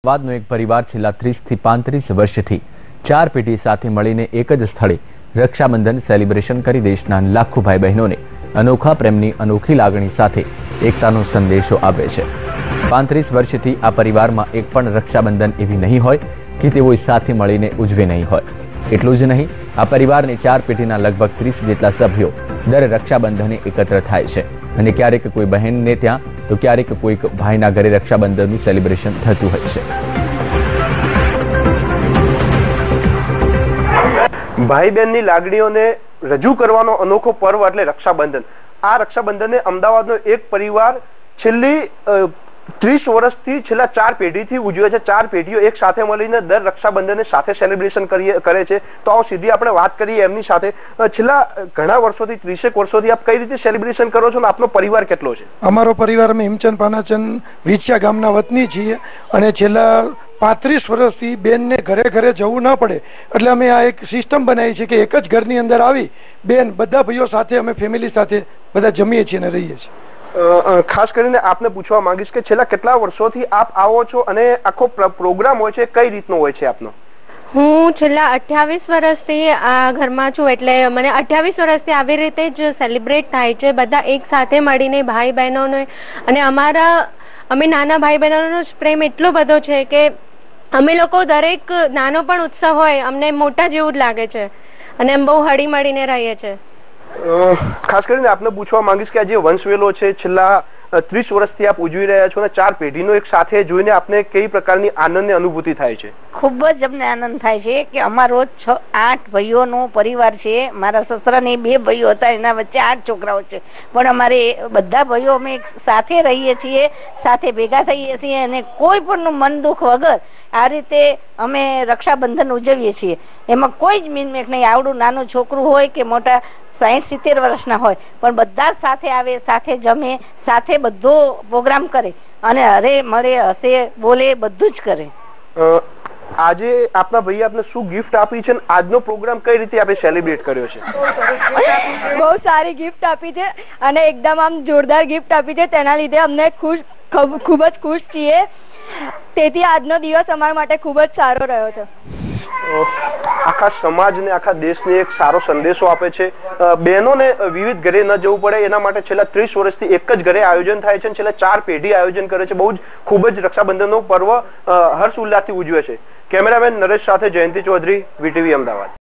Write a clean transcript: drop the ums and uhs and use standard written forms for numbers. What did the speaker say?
અમદાવાદનો એક પરિવાર છેલ્લા 30 થી 35 વર્ષથી 4 પેઢી સાથે મળીને એક જ સ્થળે રક્ષાબંધન સેલિબ્રેશન કરી દેશના લાખો ભાઈ બહેનોને અનોખા પ્રેમની અનોખી લાગણી સાથે એકતાનો સંદેશો આપે છે। 35 વર્ષથી આ પરિવારમાં એક પણ રક્ષાબંધન એવી નહીં હોય કે તેઓ સાથે મળીને ઉજવે નહીં હોય। એટલું જ નહીં, આ પરિવારની 4 પેઢીના લગભગ 30 જેટલા સભ્યો દર રક્ષાબંધને એકત્ર થાય છે અને ક્યારેક કોઈ બહેનને ત્યાં તો ક્યારેક કોઈક ભાઈના ઘરે રક્ષાબંધનનું સેલિબ્રેશન થતું હોય છે। ભાઈ બહેનની લાગણીઓને રજૂ કરવાનો અનોખો પર્વ એટલે રક્ષાબંધન। આ રક્ષાબંધનને અમદાવાદનો એક પરિવાર છેલ્લી 30 વર્ષથી છેલ્લા 4 પેઢીથી ઉજવે છે। 4 પેઢીઓ એક સાથે મળીને દર રક્ષાબંધનને સાથે સેલિબ્રેશન કરે છે। તો આવો સીધી આપણે વાત કરીએ એમની સાથે। છેલ્લા ઘણા વર્ષોથી 30 વર્ષોથી આપ કઈ રીતે સેલિબ્રેશન કરો છો અને આપનો પરિવાર કેટલો છે? અમારો પરિવાર અમે હિમચંદ પાનાચંદ વિછિયા ગામના વતની છીએ અને છેલ્લા 35 વર્ષથી બેનને ઘરે ઘરે જવું ન પડે એટલે અમે આ એક સિસ્ટમ બનાવી છે કે એક જ ઘરની અંદર આવી બેન બધા ભાઈઓ સાથે અમે ફેમિલી સાથે બધા જમીએ છીએ અને રહીએ છીએ। ખાસ કરીને આપને પૂછવા માંગીશ કે છેલ્લા કેટલા વર્ષોથી આપ આવો છો અને આખો પ્રોગ્રામ હોય છે કઈ રીતનો હોય છે આપનો? હું છેલ્લા 28 વર્ષથી આ ઘરમાં છું એટલે મને 28 વર્ષથી આવી રીતે જ સેલિબ્રેટ થાય છે। બધા એક સાથે મળીને ભાઈ બહેનોને અને અમે નાના ભાઈ બહેનોનો પ્રેમ એટલો બધો છે કે અમે લોકો દરેક નાનો પણ ઉત્સવ હોય અમને મોટા જેવું જ લાગે છે અને એમ બહુ હળી મળીને રહીએ છીએ। ખાસ કરીને આપને પૂછવા માંગીશ કે આ જે વંશવેલો છે છેલ્લા 30 વર્ષથી આપ ઉજવી રહ્યા છો અને 4 પેઢીનો એક સાથે જોઈને આપને કઈ પ્રકારની આનંદની અનુભૂતિ થાય છે? ખૂબ જ અમને આનંદ થાય છે કે અમારો 8 ભાઈઓનો પરિવાર છે। મારા સસરાને 2 ભાઈઓ હતા, એના વચ્ચે 8 છોકરાઓ છે, પણ અમારે બધા ભાઈઓ અમે સાથે રહીએ છીએ, સાથે ભેગા થઈએ છીએ અને કોઈ પણ મન દુઃખ વગર આ રીતે અમે રક્ષાબંધન ઉજવીએ છીએ। એમાં કોઈ જ મિનમેક નહીં, આવડું નાનું છોકરું હોય કે મોટા 60-70 વર્ષના હોય પણ બધા સાથે આવે, સાથે જમે, સાથે બધો પ્રોગ્રામ કરે અને હરે મળે, હસે બોલે, બધું જ કરે। આજે આપના ભાઈએ આપને શું ગિફ્ટ આપી છે અને આજનો પ્રોગ્રામ કઈ રીતે આપણે સેલિબ્રેટ કર્યો છે? બહુ સારી ગિફ્ટ આપી છે અને એકદમ આમ જોરદાર ગિફ્ટ આપી છે, તેના લીધે અમને ખૂબ જ ખુશ છીએ। તેથી આજનો દિવસ અમારા માટે ખૂબ જ સારો રહ્યો છે। આખા સમાજને આખા દેશને એક સારો સંદેશો આપે છે। બહેનોને વિવિધ ઘરે ન જવું પડે એના માટે છેલ્લા 30 વર્ષથી એક જ ઘરે આયોજન થાય છે અને છેલ્લા 4 પેઢી આયોજન કરે છે। બહુ જ ખૂબ જ રક્ષાબંધનનો પર્વ હર્ષ ઉલ્લાસથી ઉજવે છે। કેમેરામેન નરેશ સાથે જયંતિ ચૌધરી, વીટીવી અમદાવાદ।